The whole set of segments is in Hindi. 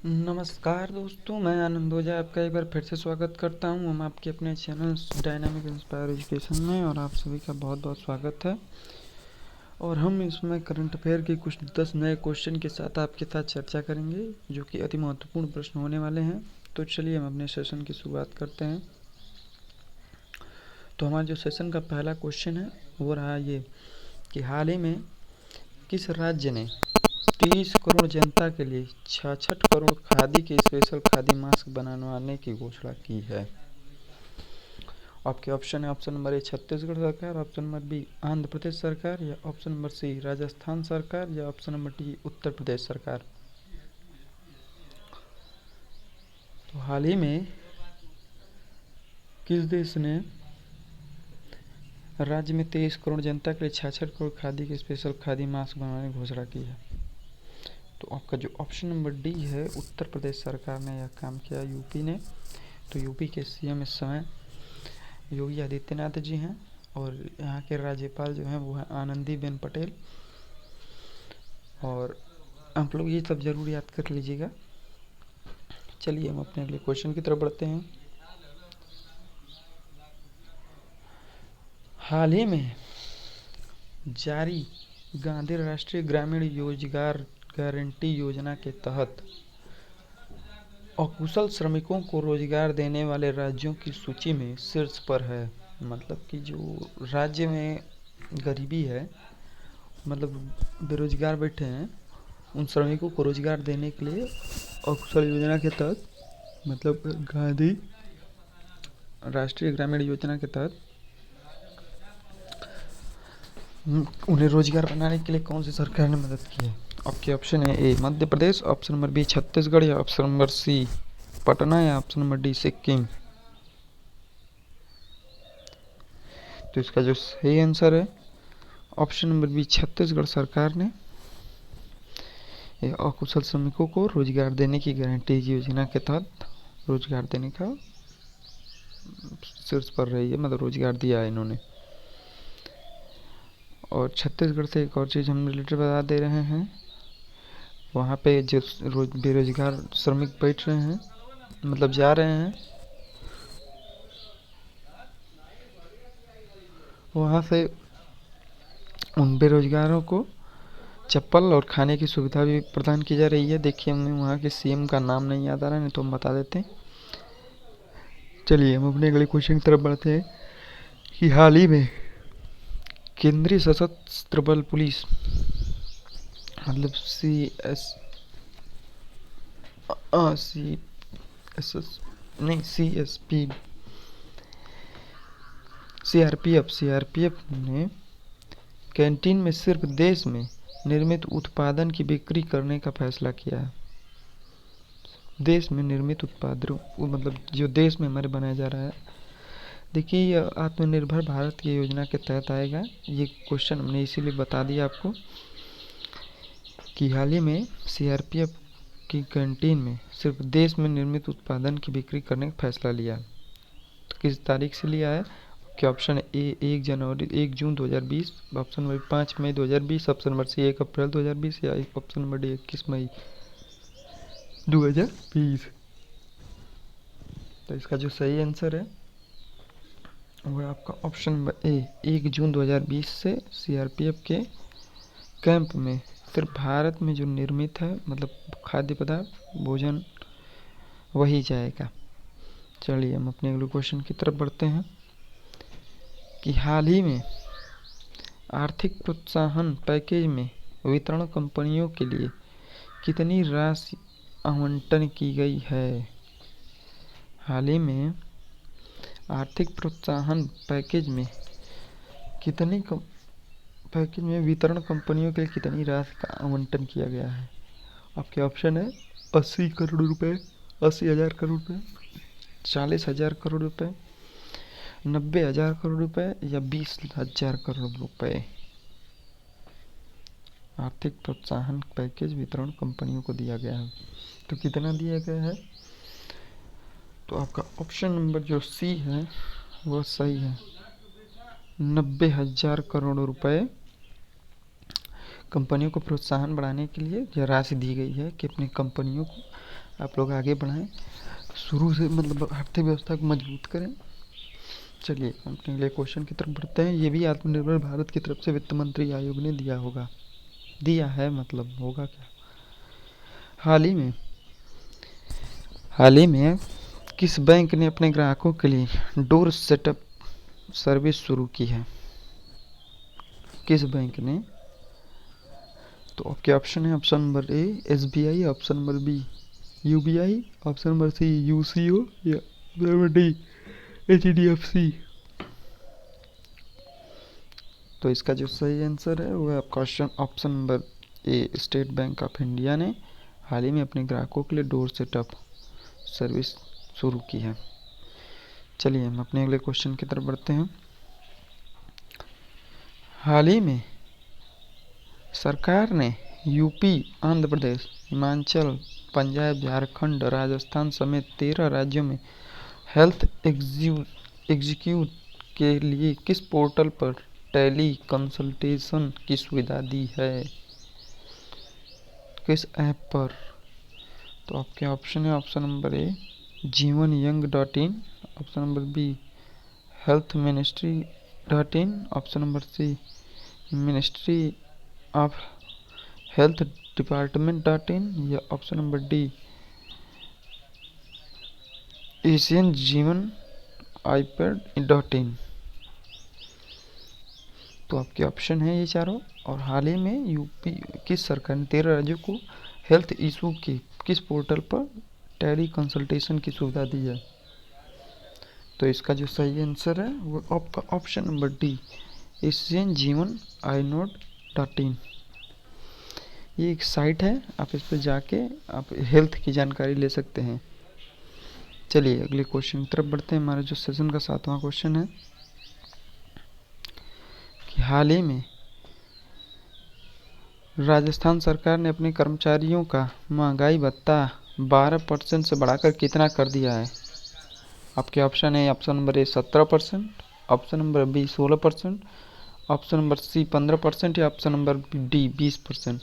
नमस्कार दोस्तों, मैं आनंद ओझा आपका एक बार फिर से स्वागत करता हूं। हम आपके अपने चैनल डायनामिक इंस्पायर एजुकेशन में और आप सभी का बहुत बहुत स्वागत है। और हम इसमें करंट अफेयर के कुछ 10 नए क्वेश्चन के साथ आपके साथ चर्चा करेंगे, जो कि अति महत्वपूर्ण प्रश्न होने वाले हैं। तो चलिए हम अपने सेशन की शुरुआत करते हैं। तो हमारा जो सेशन का पहला क्वेश्चन है वो रहा ये कि हाल ही में किस राज्य ने 30 करोड़ जनता के लिए 66 करोड़ खादी के स्पेशल खादी मास्क बनवाने की घोषणा की है। आपके ऑप्शन है ऑप्शन नंबर ए छत्तीसगढ़ सरकार, option number B Andhra Pradesh सरकार, या ऑप्शन नंबर सी राजस्थान सरकार, या option number D Uttar Pradesh सरकार। तो हाल ही में किस देश ने राज्य में 23 करोड़ जनता के लिए 66 करोड़ खादी के स्पेशल खादी मास्क बनवाने की घोषणा की है? तो आपका जो ऑप्शन नंबर डी है, उत्तर प्रदेश सरकार ने यह काम किया, यूपी ने। तो यूपी के सीएम इस समय योगी आदित्यनाथ जी हैं और यहाँ के राज्यपाल जो हैं वो हैं आनंदीबेन पटेल। और आप लोग ये सब ज़रूर याद कर लीजिएगा। चलिए हम अपने अगले क्वेश्चन की तरफ बढ़ते हैं। हाल ही में जारी गांधी राष्ट्रीय ग्रामीण रोजगार गारंटी योजना के तहत अकुशल श्रमिकों को रोजगार देने वाले राज्यों की सूची में शीर्ष पर है। मतलब कि जो राज्य में गरीबी है, मतलब बेरोजगार बैठे हैं, उन श्रमिकों को रोजगार देने के लिए अकुशल योजना के तहत, मतलब गांधी राष्ट्रीय ग्रामीण योजना के तहत उन्हें रोजगार बनाने के लिए कौन सी सरकार ने मदद की है? आपके ऑप्शन है ए Madhya Pradesh, option number B Chhattisgarh, या ऑप्शन नंबर सी पटना, या ऑप्शन नंबर डी सिक्किम। तो इसका जो सही आंसर है ऑप्शन नंबर बी छत्तीसगढ़ सरकार ने अकुशल श्रमिकों को रोजगार देने की गारंटी योजना के तहत रोजगार देने का शीर्ष पर रही है, मतलब रोजगार दिया है इन्होंने। और छत्तीसगढ़ से एक और चीज़ हम रिलेटेड बता दे रहे हैं, वहाँ पे जो बेरोजगार श्रमिक बैठ रहे हैं, मतलब जा रहे हैं, वहाँ से उन बेरोजगारों को चप्पल और खाने की सुविधा भी प्रदान की जा रही है। देखिए हमें वहाँ के सीएम का नाम नहीं याद आ रहा है, नहीं तो हम बता देते हैं। चलिए हम अपने अगले क्वेश्चन की तरफ बढ़ते हैं कि हाल ही में केंद्रीय सशस्त्र बल पुलिस, मतलब सीआरपीएफ ने कैंटीन में सिर्फ देश में निर्मित उत्पादन की बिक्री करने का फैसला किया है। देश में निर्मित उत्पादों, मतलब जो देश में हमारे बनाया जा रहा है। देखिए ये आत्मनिर्भर भारत की योजना के तहत आएगा। ये क्वेश्चन हमने इसीलिए बता दिया आपको कि हाल ही में सीआरपीएफ की कैंटीन में सिर्फ देश में निर्मित उत्पादन की बिक्री करने का फैसला लिया। तो किस तारीख से लिया है? क्या ऑप्शन ए 1 जून 2020, ऑप्शन नंबर 5 मई 2020, ऑप्शन नंबर सी 1 अप्रैल 2020, या ऑप्शन नंबर डी 21 मई 2020। तो इसका जो सही आंसर है वो है आपका ऑप्शन नंबर ए 1 जून 2020 से सीआरपीएफ के कैंप में सिर्फ भारत में जो निर्मित है, मतलब खाद्य पदार्थ भोजन, वही जाएगा। चलिए हम अपने अगले क्वेश्चन की तरफ बढ़ते हैं कि हाल ही में आर्थिक प्रोत्साहन पैकेज में वितरण कंपनियों के लिए कितनी राशि आवंटन की गई है? हाल ही में आर्थिक प्रोत्साहन पैकेज में वितरण कंपनियों के लिए कितनी राशि का आवंटन किया गया है? आपके ऑप्शन है 80 करोड़ रुपए, 80,000 करोड़ रुपए, 40,000 करोड़ रुपए, 90,000 करोड़ रुपए, या 20,000 करोड़ रुपए। आर्थिक प्रोत्साहन पैकेज वितरण कंपनियों को दिया गया है, तो कितना दिया गया है? तो आपका ऑप्शन नंबर जो सी है वो सही है। 90,000 करोड़ रुपए कंपनियों को प्रोत्साहन बढ़ाने के लिए यह राशि दी गई है कि अपनी कंपनियों को आप लोग आगे बढ़ाएं, शुरू से मतलब अर्थव्यवस्था को मजबूत करें। चलिए अपने अगले क्वेश्चन की तरफ बढ़ते हैं। ये भी आत्मनिर्भर भारत की तरफ से वित्त मंत्री आयोग ने दिया होगा, दिया है मतलब होगा क्या। हाल ही में किस बैंक ने अपने ग्राहकों के लिए डोर सेटअप सर्विस शुरू की है? किस बैंक ने? तो आपके ऑप्शन है, option number A SBI, option number B UBI, option number C UCO या ऑप्शन नंबर डी HDFC। तो इसका जो सही आंसर है वो है आपका option number A state bank of India ने हाल ही में अपने ग्राहकों के लिए डोर सेटअप सर्विस शुरू की है। चलिए हम अपने अगले क्वेश्चन की तरफ बढ़ते हैं। हाल ही में सरकार ने यूपी, आंध्र प्रदेश, हिमाचल, पंजाब, झारखंड, राजस्थान समेत 13 राज्यों में हेल्थ एग्जीक्यूटिव के लिए किस पोर्टल पर टेली कंसल्टेशन की सुविधा दी है? किस ऐप पर? तो आपके ऑप्शन है, ऑप्शन नंबर ए जीवनयंग.in, option number B healthministry.in, option number C ministry of health डिपार्टमेंट.in या ऑप्शन नंबर डी एशियन जीवन iPad.in। तो आपके ऑप्शन है ये चारों। और हाल ही में यूपी किस सरकार ने 13 राज्यों को हेल्थ इशू की किस पोर्टल पर टेली कंसल्टेशन की सुविधा दी है? तो इसका जो सही आंसर है वो आपका ऑप्शन नंबर डी एशियन जीवन iNode.in। ये एक साइट है, आप इस पर जाके आप हेल्थ की जानकारी ले सकते हैं। चलिए अगले क्वेश्चन की तरफ बढ़ते हैं। हमारा जो सेशन का 7वां क्वेश्चन है कि हाल ही में राजस्थान सरकार ने अपने कर्मचारियों का महंगाई भत्ता 12% से बढ़ाकर कितना कर दिया है? आपके ऑप्शन है, option number A 17%, option number B 16%, option number C 15% या ऑप्शन नंबर डी 20%।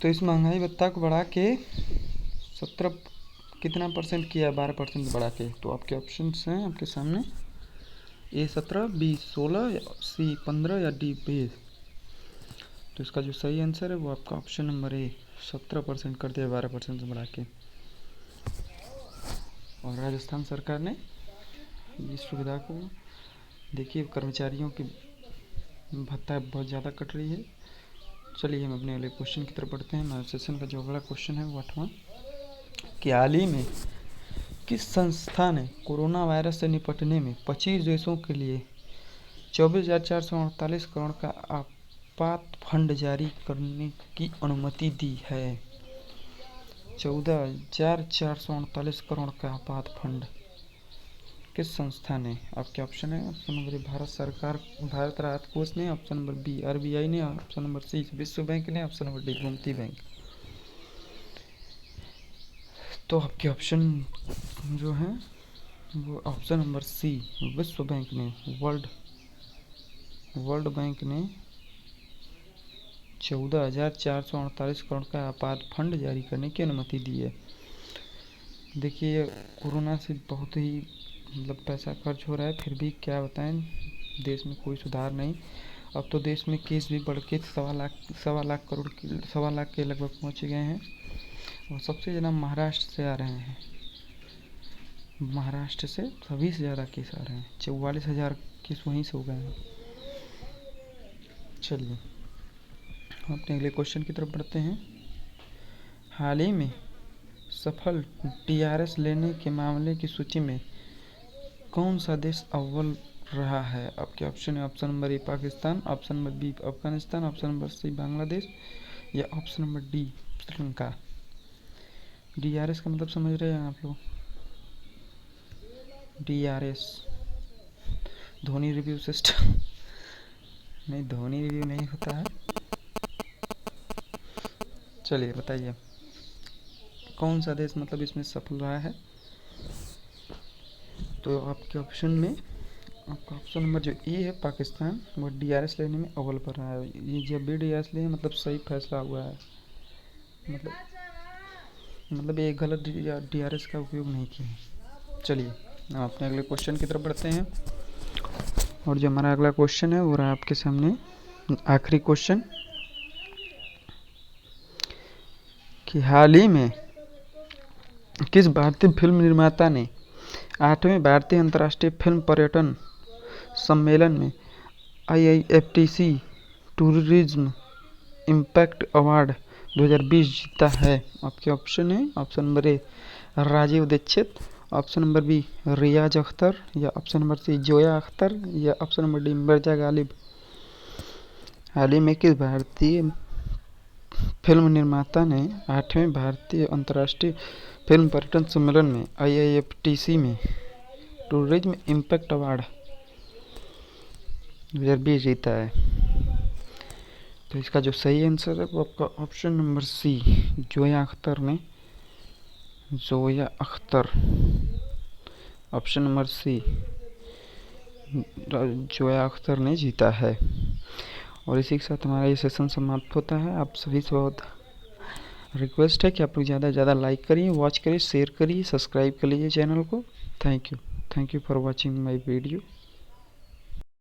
तो इस महंगाई भत्ता को बढ़ा के 17 कितना परसेंट किया, 12% बढ़ा के। तो आपके ऑप्शन हैं आपके सामने, ए 17, बी 16, सी 15 या डी 20। तो इसका जो सही आंसर है वो आपका ऑप्शन नंबर ए 17% कर दिया 12% से बढ़ा के। और राजस्थान सरकार ने इस सुविधा को, देखिए कर्मचारियों की भत्ता बहुत ज़्यादा कट रही है। चलिए हम अपने अगले क्वेश्चन की तरफ बढ़ते हैं। हमारे सेशन का जो अगला क्वेश्चन है वो 8वां कि हाल ही में किस संस्था ने कोरोना वायरस से निपटने में 25 देशों के लिए 24,448 करोड़ का आपात फंड जारी करने की अनुमति दी है? 14,448 करोड़ का आपात फंड किस संस्था ने? आपके ऑप्शन है, ऑप्शन नंबर ए भारत सरकार, भारत राहत कोष ने, ऑप्शन नंबर बी RBI ने, ऑप्शन नंबर सी विश्व बैंक ने, option number D Gomti bank. तो आपके ऑप्शन जो है वो ऑप्शन नंबर सी विश्व बैंक ने, वर्ल्ड बैंक ने 14,448 करोड़ का आपात फंड जारी करने की अनुमति दी है। देखिए कोरोना से बहुत ही मतलब पैसा खर्च हो रहा है, फिर भी क्या बताएं, देश में कोई सुधार नहीं। अब तो देश में केस भी बढ़ के सवा लाख के लगभग पहुंच गए हैं। और सबसे ज़्यादा महाराष्ट्र से आ रहे हैं, महाराष्ट्र से सभी से ज़्यादा केस आ रहे हैं, 44,000 केस वहीं से हो गए हैं। चलिए हम अपने अगले क्वेश्चन की तरफ बढ़ते हैं। हाल ही में सफल DRS लेने के मामले की सूची में कौन सा देश अव्वल रहा है? आपके ऑप्शन है, option number A Pakistan, option number B Afghanistan, option number C Bangladesh या option number D Sri Lanka. DRS का मतलब समझ रहे हैं आप लोग? DRS धोनी रिव्यू सिस्टम नहीं, धोनी रिव्यू नहीं होता है। चलिए बताइए कौन सा देश मतलब इसमें सफल रहा है? तो आपके ऑप्शन में आपका ऑप्शन नंबर जो ए है पाकिस्तान, वो डीआरएस लेने में अव्वल पर रहा है। ये जब भी डीआरएस लिए मतलब सही फैसला हुआ है, मतलब ये गलत डीआरएस का उपयोग नहीं किया। चलिए हम अपने अगले क्वेश्चन की तरफ बढ़ते हैं। और जो हमारा अगला क्वेश्चन है वो रहा आपके सामने आखिरी क्वेश्चन कि हाल ही में किस भारतीय फिल्म निर्माता ने 8वें भारतीय अंतर्राष्ट्रीय फिल्म पर्यटन सम्मेलन में IIFTC टूरिज्म इम्पैक्ट अवार्ड 2020 जीता है। आपके ऑप्शन है option number A Rajiv Dikshit, option number B Riyaz Akhtar, या option number C Zoya Akhtar, या option number D Mirza Ghalib. हाल ही में किस भारतीय फिल्म निर्माता ने 8वें भारतीय अंतर्राष्ट्रीय फिल्म पर्यटन सम्मेलन में IIFTC में टूरिज्म इम्पैक्ट अवार्ड 2020 जीता है? तो इसका जो सही आंसर है वो आपका option number C Zoya Akhtar ने, Zoya Akhtar, option number C Zoya Akhtar ने जीता है। और इसी के साथ हमारा ये सेशन समाप्त होता है। आप सभी से बहुत रिक्वेस्ट है कि आप लोग ज़्यादा से ज़्यादा लाइक करिए, वॉच करिए, शेयर करिए, सब्सक्राइब कर लीजिए चैनल को। Thank you for watching my video.